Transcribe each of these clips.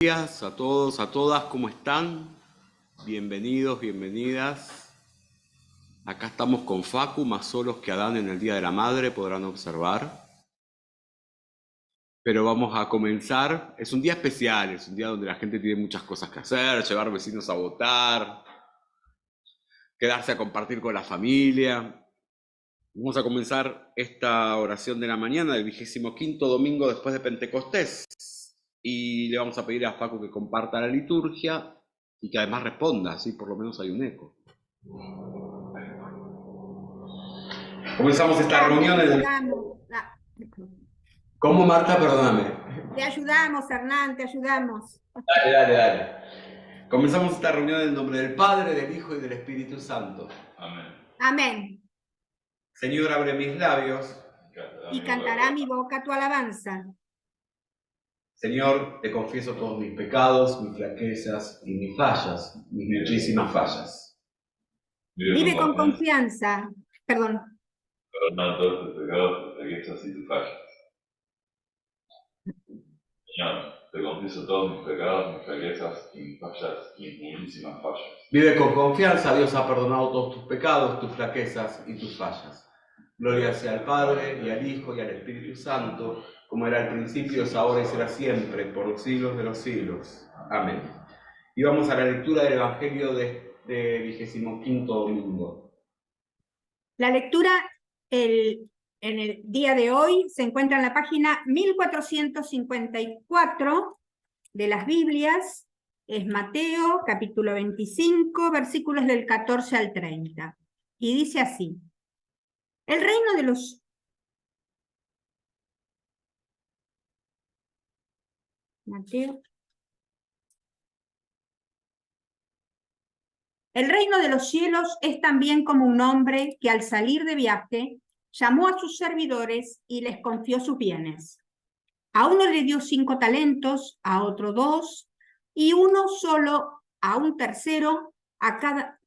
Días a todos, a todas, ¿cómo están? Bienvenidos, bienvenidas. Acá estamos con Facu, más solos que Adán en el Día de la Madre, podrán observar. Pero vamos a comenzar. Es un día especial, es un día donde la gente tiene muchas cosas que hacer, llevar vecinos a votar, quedarse a compartir con la familia. Vamos a comenzar esta oración de la mañana del 25º domingo después de Pentecostés. Y le vamos a pedir a Facu que comparta la liturgia y que además responda, así por lo menos hay un eco. Comenzamos esta reunión en ¿Cómo, Marta? Perdóname. Te ayudamos, Hernán, te ayudamos. Dale. Comenzamos esta reunión en el nombre del Padre, del Hijo y del Espíritu Santo. Amén. Amén. Señor, abre mis labios. Y cantará mi boca tu alabanza. Señor, te confieso todos mis pecados, mis flaquezas y mis fallas, mis muchísimas fallas. Vive con confianza. Perdón. Perdona todos tus pecados, tus flaquezas y tus fallas. Señor, te confieso todos mis pecados, mis flaquezas y mis fallas y mis muchísimas fallas. Vive con confianza, Dios ha perdonado todos tus pecados, tus flaquezas y tus fallas. Gloria sea al Padre, y al Hijo, y al Espíritu Santo, como era al principio, es ahora y será siempre, por los siglos de los siglos. Amén. Y vamos a la lectura del Evangelio de 25º domingo. La lectura en el día de hoy se encuentra en la página 1454 de las Biblias. Es Mateo, capítulo 25, versículos del 14 al 30. Y dice así: El reino de los Mateo. El reino de los cielos es también como un hombre que al salir de viaje llamó a sus servidores y les confió sus bienes. A uno le dio 5 talentos, a otro 2, y uno solo a un tercero, a cada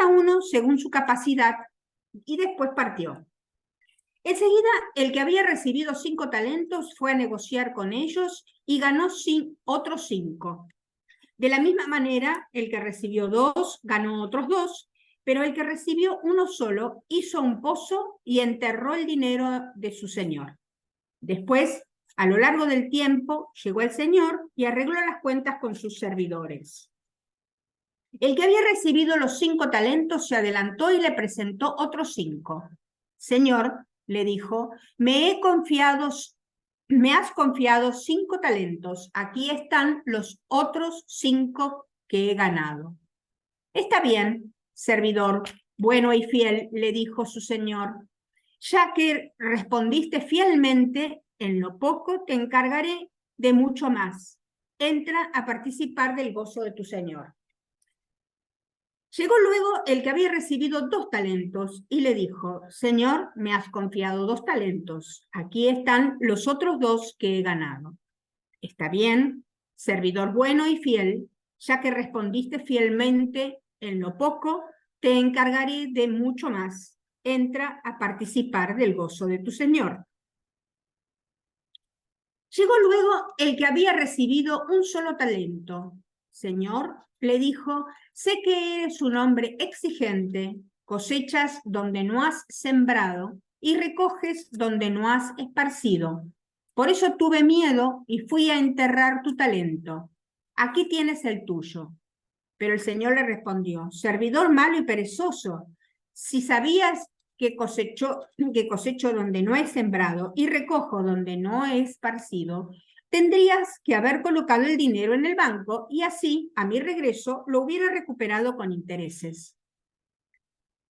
uno según su capacidad, y después partió. Enseguida, el que había recibido 5 talentos fue a negociar con ellos y ganó otros 5. De la misma manera, el que recibió 2 ganó otros 2, pero el que recibió uno solo hizo un pozo y enterró el dinero de su señor. Después, a lo largo del tiempo, llegó el señor y arregló las cuentas con sus servidores. El que había recibido los 5 talentos se adelantó y le presentó otros 5. Señor, le dijo, me has confiado 5 talentos. Aquí están los otros 5 que he ganado. Está bien, servidor, bueno y fiel, le dijo su señor. Ya que respondiste fielmente, en lo poco te encargaré de mucho más. Entra a participar del gozo de tu señor. Llegó luego el que había recibido 2 talentos y le dijo, Señor, me has confiado 2 talentos. Aquí están los otros 2 que he ganado. Está bien, servidor bueno y fiel, ya que respondiste fielmente en lo poco, te encargaré de mucho más. Entra a participar del gozo de tu Señor. Llegó luego el que había recibido un solo talento. Señor, le dijo, sé que eres un hombre exigente, cosechas donde no has sembrado y recoges donde no has esparcido. Por eso tuve miedo y fui a enterrar tu talento. Aquí tienes el tuyo. Pero el Señor le respondió, servidor malo y perezoso, si sabías que cosecho donde no he sembrado y recojo donde no he esparcido, tendrías que haber colocado el dinero en el banco y así, a mi regreso, lo hubiera recuperado con intereses.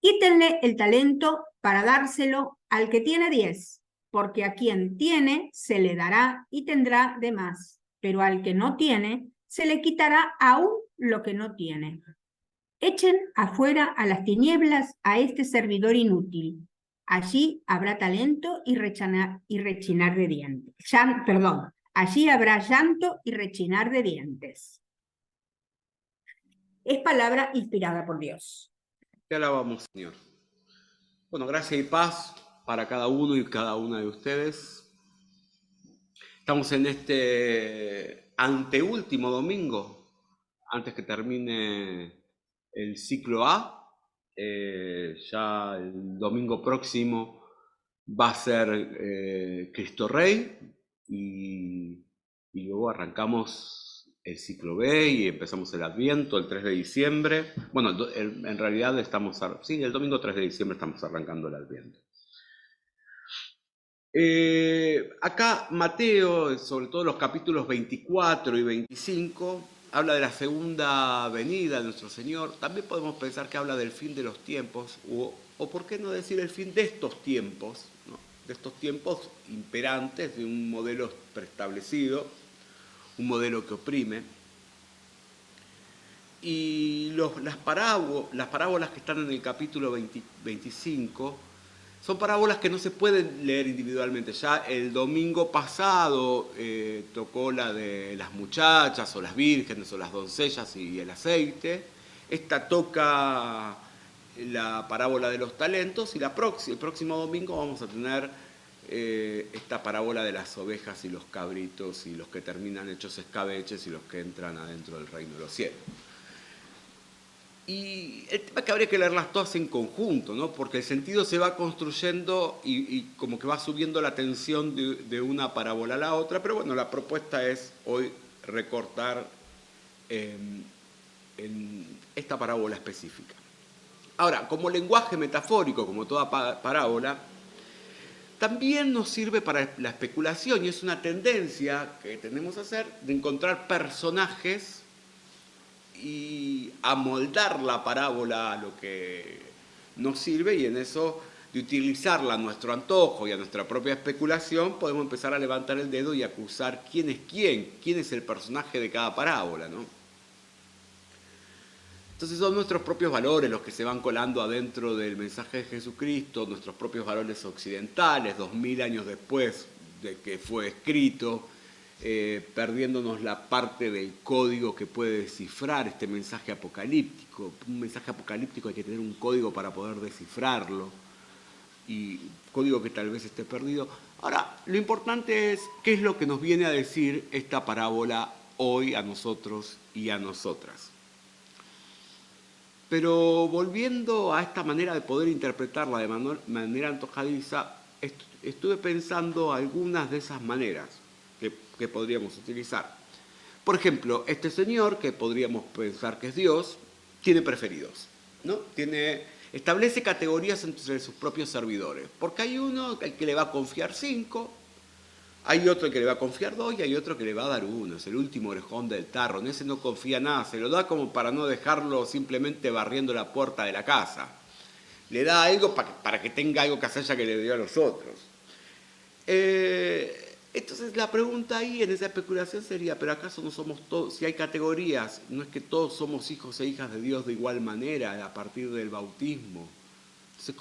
Quítenle el talento para dárselo al que tiene 10, porque a quien tiene se le dará y tendrá de más, pero al que no tiene se le quitará aún lo que no tiene. Echen afuera a las tinieblas a este servidor inútil. Allí habrá talento y rechinar de dientes. Allí habrá llanto y rechinar de dientes. Es palabra inspirada por Dios. Te alabamos, Señor. Bueno, gracia y paz para cada uno y cada una de ustedes. Estamos en este anteúltimo domingo, antes que termine el ciclo A. Ya el domingo próximo va a ser Cristo Rey y luego arrancamos el ciclo B y empezamos el Adviento el 3 de diciembre. Bueno, en realidad sí, el domingo 3 de diciembre estamos arrancando el Adviento. Acá Mateo, sobre todo los capítulos 24 y 25, habla de la segunda venida de nuestro Señor. También podemos pensar que habla del fin de los tiempos, o por qué no decir el fin de estos tiempos, ¿no? De estos tiempos imperantes, de un modelo preestablecido, un modelo que oprime. Y las parábolas que están en el capítulo 25 son parábolas que no se pueden leer individualmente. Ya el domingo pasado tocó la de las muchachas o las vírgenes o las doncellas y el aceite. Esta toca la parábola de los talentos y el próximo domingo vamos a tener esta parábola de las ovejas y los cabritos y los que terminan hechos escabeches y los que entran adentro del reino de los cielos. Y el tema es que habría que leerlas todas en conjunto, ¿no? Porque el sentido se va construyendo y como que va subiendo la tensión de una parábola a la otra, pero bueno, la propuesta es hoy recortar en esta parábola específica. Ahora, como lenguaje metafórico, como toda parábola, también nos sirve para la especulación y es una tendencia que tenemos a hacer de encontrar personajes y amoldar la parábola a lo que nos sirve y en eso de utilizarla a nuestro antojo y a nuestra propia especulación podemos empezar a levantar el dedo y acusar quién es el personaje de cada parábola, ¿no? Entonces son nuestros propios valores los que se van colando adentro del mensaje de Jesucristo, nuestros propios valores occidentales, 2000 años después de que fue escrito, perdiéndonos la parte del código que puede descifrar este mensaje apocalíptico. Un mensaje apocalíptico hay que tener un código para poder descifrarlo, y código que tal vez esté perdido. Ahora, lo importante es qué es lo que nos viene a decir esta parábola hoy a nosotros y a nosotras. Pero volviendo a esta manera de poder interpretarla de manera antojadiza, estuve pensando algunas de esas maneras que podríamos utilizar. Por ejemplo, este señor, que podríamos pensar que es Dios, tiene preferidos, ¿no? Establece categorías entre sus propios servidores, porque hay uno al que le va a confiar 5, hay otro que le va a confiar 2 y hay otro que le va a dar 1, es el último orejón del tarro, en ese no confía nada, se lo da como para no dejarlo simplemente barriendo la puerta de la casa. Le da algo para que tenga algo que hacer ya que le dio a los otros. Entonces la pregunta ahí en esa especulación sería, ¿pero acaso no somos todos, si hay categorías, no es que todos somos hijos e hijas de Dios de igual manera a partir del bautismo? Entonces,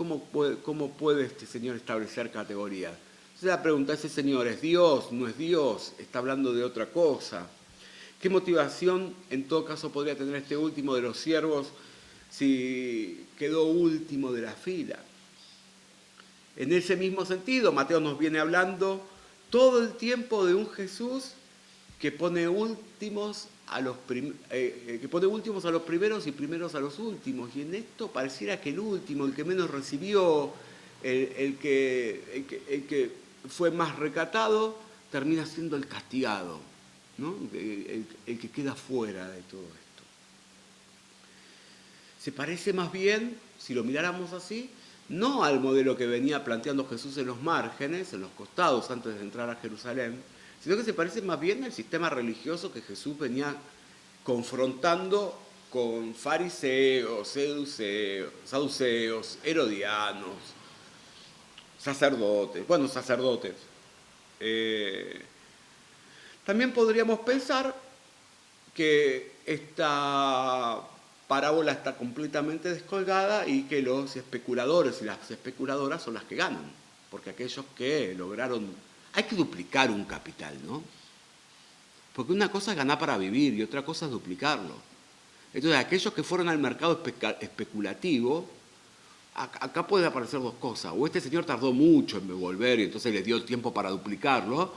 ¿cómo puede este Señor establecer categorías? Entonces la pregunta, ¿ese Señor es Dios? ¿No es Dios? ¿Está hablando de otra cosa? ¿Qué motivación en todo caso podría tener este último de los siervos si quedó último de la fila? En ese mismo sentido, Mateo nos viene hablando todo el tiempo de un Jesús que pone últimos a los primeros y primeros a los últimos. Y en esto pareciera que el último, el que menos recibió, el que fue más recatado, termina siendo el castigado, ¿no? El que queda fuera de todo esto. Se parece más bien, si lo miráramos así, no al modelo que venía planteando Jesús en los márgenes, en los costados, antes de entrar a Jerusalén, sino que se parece más bien al sistema religioso que Jesús venía confrontando con fariseos, saduceos, herodianos, sacerdotes. También podríamos pensar que esta parábola está completamente descolgada y que los especuladores y las especuladoras son las que ganan, porque aquellos que lograron... Hay que duplicar un capital, ¿no? Porque una cosa es ganar para vivir y otra cosa es duplicarlo. Entonces, aquellos que fueron al mercado especulativo, acá pueden aparecer dos cosas. O este señor tardó mucho en volver y entonces les dio tiempo para duplicarlo,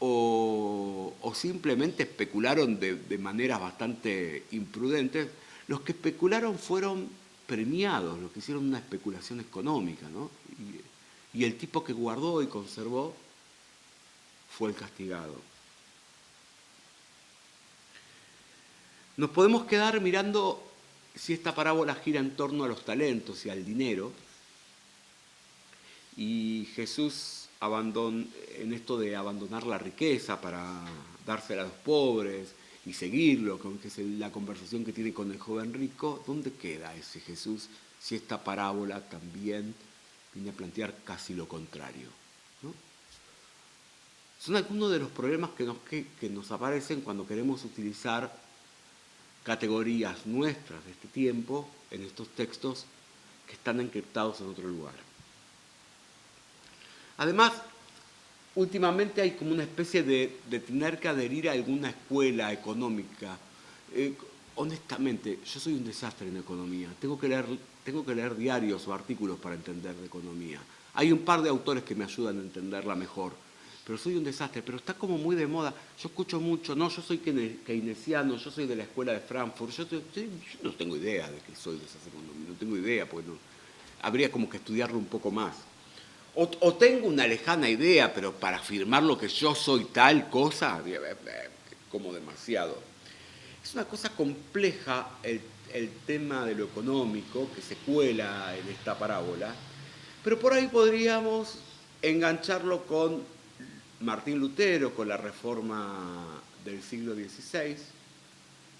o simplemente especularon de maneras bastante imprudentes. Los que especularon fueron premiados, los que hicieron una especulación económica, ¿no? Y el tipo que guardó y conservó fue el castigado. Nos podemos quedar mirando si esta parábola gira en torno a los talentos y al dinero, y Jesús en esto de abandonar la riqueza para dársela a los pobres y seguirlo, que es la conversación que tiene con el joven rico. ¿Dónde queda ese Jesús si esta parábola también viene a plantear casi lo contrario, ¿no? Son algunos de los problemas que nos aparecen cuando queremos utilizar categorías nuestras de este tiempo en estos textos que están encriptados en otro lugar. Además, últimamente hay como una especie de tener que adherir a alguna escuela económica. Honestamente, yo soy un desastre en economía. Tengo que leer diarios o artículos para entender de economía. Hay un par de autores que me ayudan a entenderla mejor, pero soy un desastre. Pero está como muy de moda. Yo escucho mucho, no, yo soy keynesiano, yo soy de la escuela de Frankfurt. Yo no tengo idea de que soy de esas economías, no tengo idea, pues no, habría como que estudiarlo un poco más. O tengo una lejana idea, pero para afirmar lo que yo soy tal cosa, como demasiado. Es una cosa compleja el tema de lo económico que se cuela en esta parábola, pero por ahí podríamos engancharlo con Martín Lutero, con la Reforma del siglo XVI,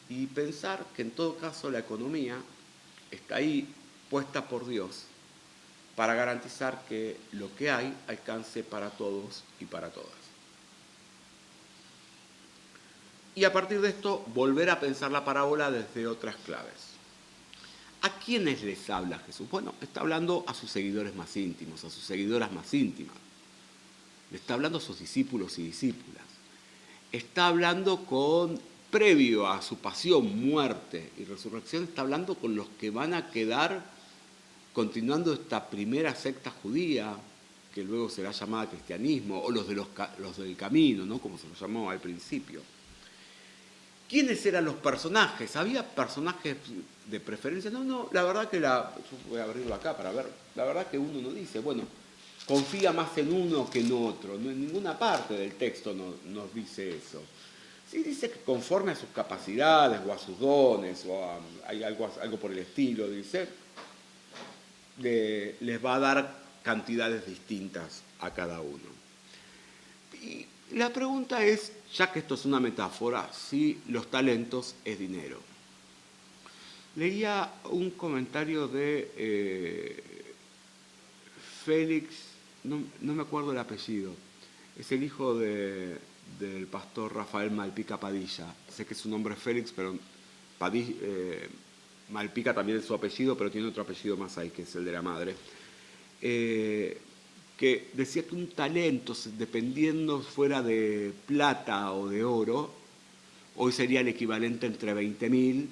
y pensar que en todo caso la economía está ahí puesta por Dios para garantizar que lo que hay alcance para todos y para todas. Y a partir de esto, volver a pensar la parábola desde otras claves. ¿A quiénes les habla Jesús? Bueno, está hablando a sus seguidores más íntimos, a sus seguidoras más íntimas. Le está hablando a sus discípulos y discípulas. Está hablando previo a su pasión, muerte y resurrección, está hablando con los que van a quedar continuando esta primera secta judía, que luego será llamada cristianismo, o los del camino, ¿no? Como se los llamó al principio. ¿Quiénes eran los personajes? ¿Había personajes de preferencia? No, la verdad que yo voy a abrirlo acá para ver. La verdad que uno no dice, bueno, confía más en uno que en otro. No, en ninguna parte del texto nos dice eso. Sí dice que conforme a sus capacidades o a sus dones, hay algo por el estilo, dice, les va a dar cantidades distintas a cada uno. Y la pregunta es, ya que esto es una metáfora, si los talentos es dinero. Leía un comentario de Félix, no me acuerdo el apellido, es el hijo del pastor Rafael Malpica Padilla. Sé que su nombre es Félix, pero Malpica también es su apellido, pero tiene otro apellido más ahí, que es el de la madre, que decía que un talento, dependiendo fuera de plata o de oro, hoy sería el equivalente entre 20.000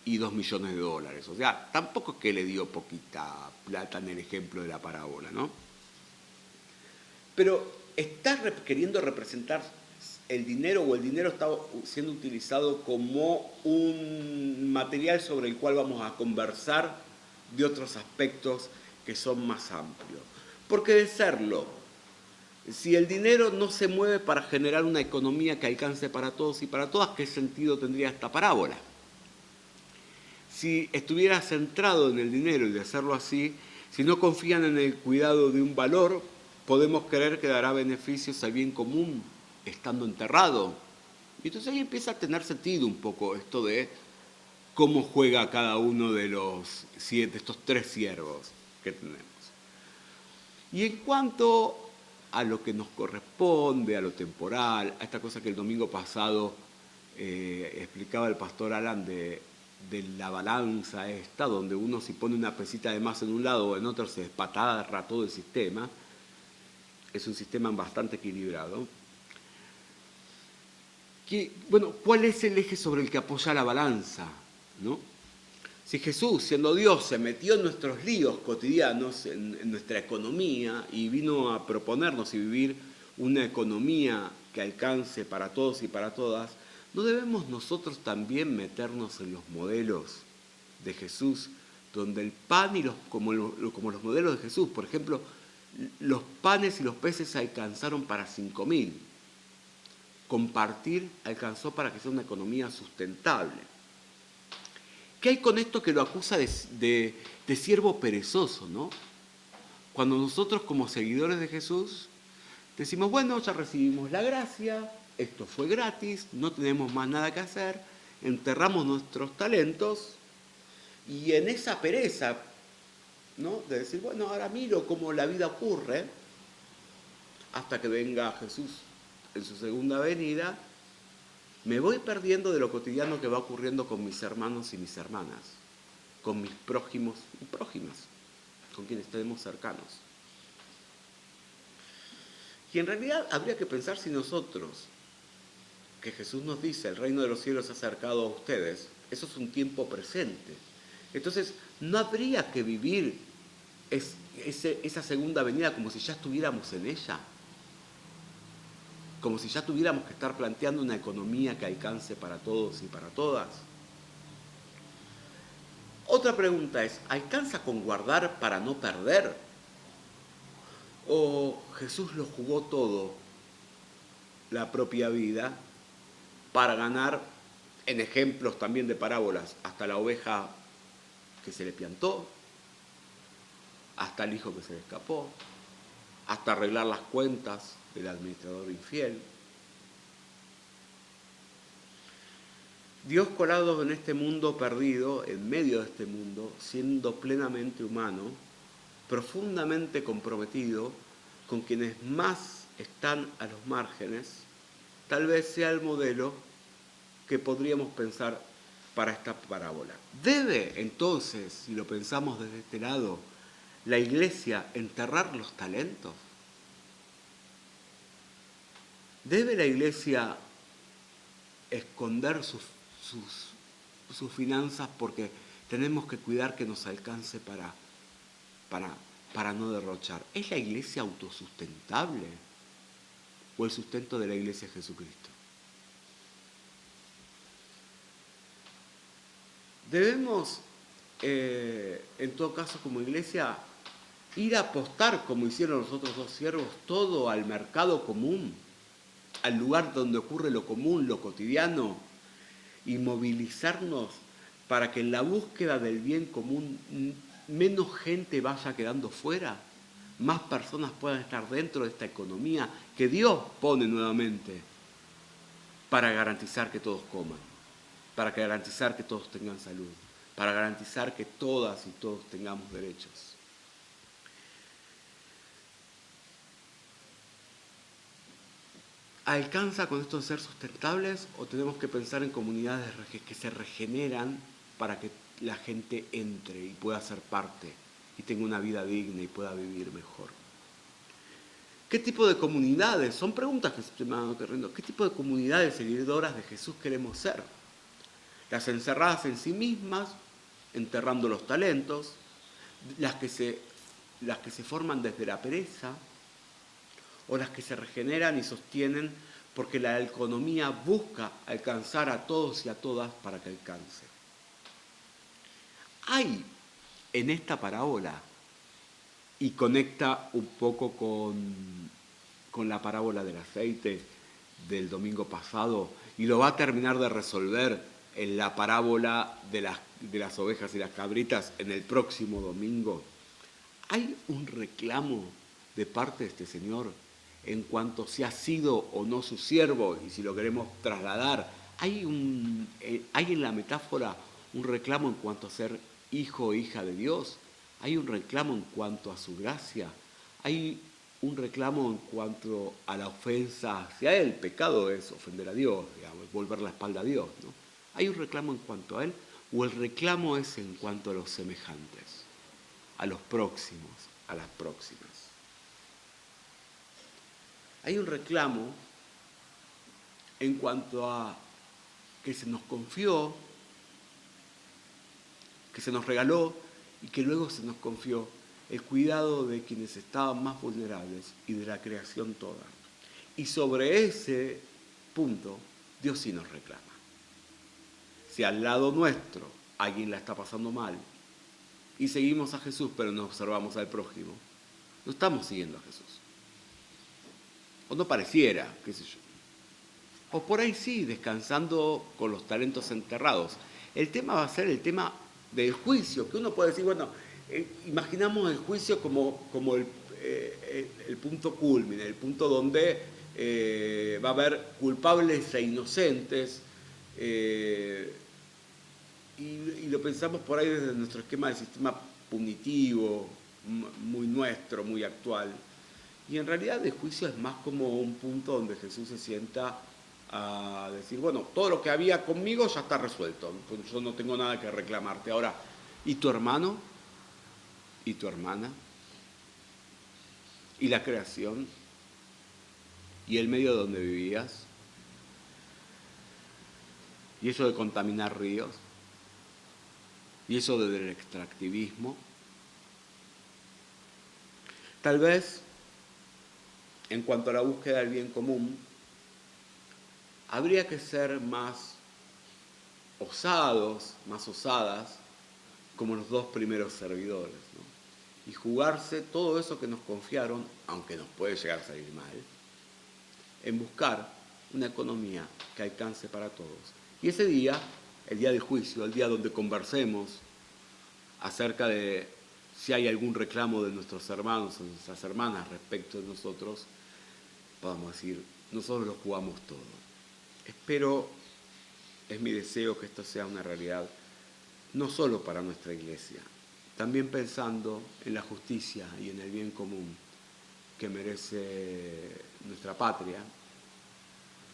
y 2 millones de dólares. O sea, tampoco es que le dio poquita plata en el ejemplo de la parábola, ¿no? Pero está queriendo representar el dinero, o el dinero está siendo utilizado como un material sobre el cual vamos a conversar de otros aspectos que son más amplios. Porque de serlo, si el dinero no se mueve para generar una economía que alcance para todos y para todas, ¿qué sentido tendría esta parábola? Si estuviera centrado en el dinero y de hacerlo así, si no confían en el cuidado de un valor, podemos creer que dará beneficios al bien común estando enterrado. Y entonces ahí empieza a tener sentido un poco esto de cómo juega cada uno de estos 3 siervos que tenemos. Y en cuanto a lo que nos corresponde, a lo temporal, a esta cosa que el domingo pasado explicaba el pastor Alan de la balanza esta, donde uno si pone una pesita de más en un lado o en otro se despatarra todo el sistema, es un sistema bastante equilibrado. Bueno, ¿cuál es el eje sobre el que apoya la balanza, ¿no? Si Jesús, siendo Dios, se metió en nuestros líos cotidianos, en nuestra economía, y vino a proponernos y vivir una economía que alcance para todos y para todas, ¿no debemos nosotros también meternos en los modelos de Jesús, donde el pan y como los modelos de Jesús, por ejemplo, los panes y los peces alcanzaron para 5.000, compartir alcanzó para que sea una economía sustentable? ¿Qué hay con esto que lo acusa de siervo perezoso, no? Cuando nosotros como seguidores de Jesús decimos, bueno, ya recibimos la gracia, esto fue gratis, no tenemos más nada que hacer, enterramos nuestros talentos y en esa pereza, ¿no?, de decir, bueno, ahora miro cómo la vida ocurre hasta que venga Jesús en su segunda venida, me voy perdiendo de lo cotidiano que va ocurriendo con mis hermanos y mis hermanas, con mis prójimos y prójimas, con quienes tenemos cercanos. Y en realidad habría que pensar si nosotros, que Jesús nos dice, el reino de los cielos se ha acercado a ustedes, eso es un tiempo presente. Entonces, no habría que vivir esa segunda venida como si ya estuviéramos en ella, como si ya tuviéramos que estar planteando una economía que alcance para todos y para todas. Otra pregunta es, ¿alcanza con guardar para no perder? ¿O Jesús lo jugó todo, la propia vida, para ganar, en ejemplos también de parábolas, hasta la oveja que se le piantó, hasta el hijo que se le escapó, hasta arreglar las cuentas del administrador infiel? Dios colado en este mundo perdido, en medio de este mundo, siendo plenamente humano, profundamente comprometido con quienes más están a los márgenes, tal vez sea el modelo que podríamos pensar para esta parábola. ¿Debe entonces, si lo pensamos desde este lado, la Iglesia enterrar los talentos? ¿Debe la Iglesia esconder sus finanzas porque tenemos que cuidar que nos alcance para no derrochar? ¿Es la Iglesia autosustentable o el sustento de la Iglesia es Jesucristo? Debemos, en todo caso, como Iglesia, ir a apostar, como hicieron los otros dos siervos, todo al mercado común, al lugar donde ocurre lo común, lo cotidiano, y movilizarnos para que en la búsqueda del bien común menos gente vaya quedando fuera, más personas puedan estar dentro de esta economía que Dios pone nuevamente para garantizar que todos coman, para garantizar que todos tengan salud, para garantizar que todas y todos tengamos derechos. ¿Alcanza con esto de ser sustentables o tenemos que pensar en comunidades que se regeneran para que la gente entre y pueda ser parte y tenga una vida digna y pueda vivir mejor? ¿Qué tipo de comunidades? Son preguntas que se me van ocurriendo. ¿Qué tipo de comunidades seguidoras de Jesús queremos ser? Las encerradas en sí mismas, enterrando los talentos, las que se forman desde la pereza, o las que se regeneran y sostienen porque la economía busca alcanzar a todos y a todas para que alcance. Hay en esta parábola, y conecta un poco con la parábola del aceite del domingo pasado, y lo va a terminar de resolver en la parábola de las ovejas y las cabritas en el próximo domingo. Hay un reclamo de parte de este Señor en cuanto si ha sido o no su siervo, y si lo queremos trasladar, hay en la metáfora un reclamo en cuanto a ser hijo o hija de Dios, hay un reclamo en cuanto a su gracia, hay un reclamo en cuanto a la ofensa hacia Él. Pecado es ofender a Dios, digamos, volver la espalda a Dios, ¿no? Hay un reclamo en cuanto a Él, o el reclamo es en cuanto a los semejantes, a los próximos, a las próximas. Hay un reclamo en cuanto a que se nos confió, que se nos regaló y que luego se nos confió el cuidado de quienes estaban más vulnerables y de la creación toda. Y sobre ese punto, Dios sí nos reclama. Si al lado nuestro alguien la está pasando mal y seguimos a Jesús pero no observamos al prójimo, no estamos siguiendo a Jesús. O no pareciera, qué sé yo. O por ahí sí, descansando con los talentos enterrados. El tema va a ser el tema del juicio, que uno puede decir, bueno, imaginamos el juicio como el punto culmine, el punto donde va a haber culpables e inocentes, y lo pensamos por ahí desde nuestro esquema de sistema punitivo, muy nuestro, muy actual. Y en realidad el juicio es más como un punto donde Jesús se sienta a decir, bueno, todo lo que había conmigo ya está resuelto, yo no tengo nada que reclamarte. Ahora, ¿y tu hermano? ¿Y tu hermana? ¿Y la creación? ¿Y el medio donde vivías? ¿Y eso de contaminar ríos? ¿Y eso del extractivismo? Tal vez, en cuanto a la búsqueda del bien común, habría que ser más osados, más osadas, como los dos primeros servidores, ¿no? Y jugarse todo eso que nos confiaron, aunque nos puede llegar a salir mal, en buscar una economía que alcance para todos. Y ese día, el día del juicio, el día donde conversemos acerca de si hay algún reclamo de nuestros hermanos o nuestras hermanas respecto de nosotros, podamos decir, nosotros lo jugamos todo. Espero, es mi deseo que esto sea una realidad, no solo para nuestra iglesia, también pensando en la justicia y en el bien común que merece nuestra patria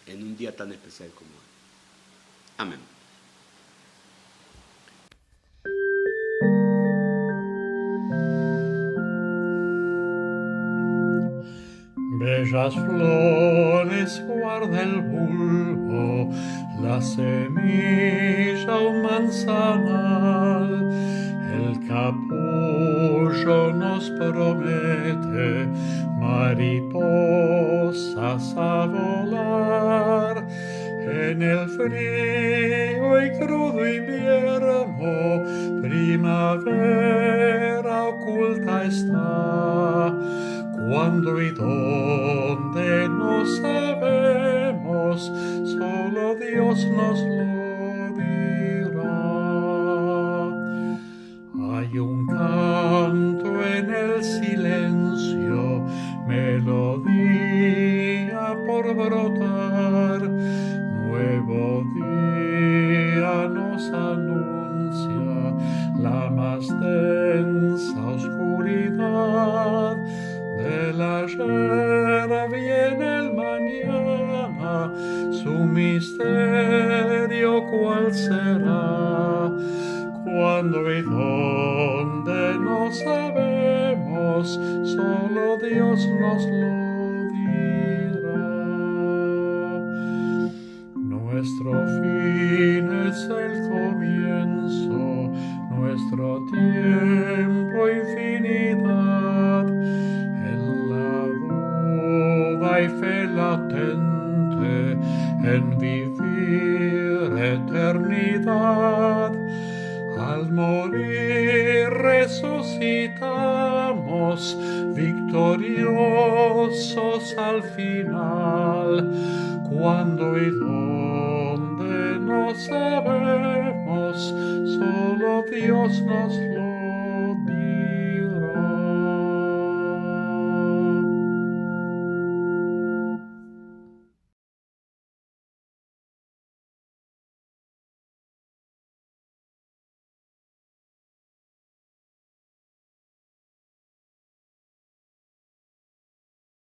en un día tan especial como hoy. Amén. Bellas flores guarda el bulbo, la semilla un manzanal, el capullo nos promete mariposas a volar. En el frío y crudo invierno, primavera oculta está. Cuándo y dónde no sabemos, solo Dios nos lo dirá. Hay un canto en el silencio, melodía por brotar, nuevo día nos anuncia la más densa oscuridad. Del ayer viene el mañana, su misterio cuál será. Cuándo y dónde no sabemos, solo Dios nos lo dirá. Nuestro fin es el comienzo, nuestro tiempo infinidad. Hay fe latente en vivir eternidad. Al morir resucitamos, victoriosos al final. Cuándo y dónde no sabemos, solo Dios nos lo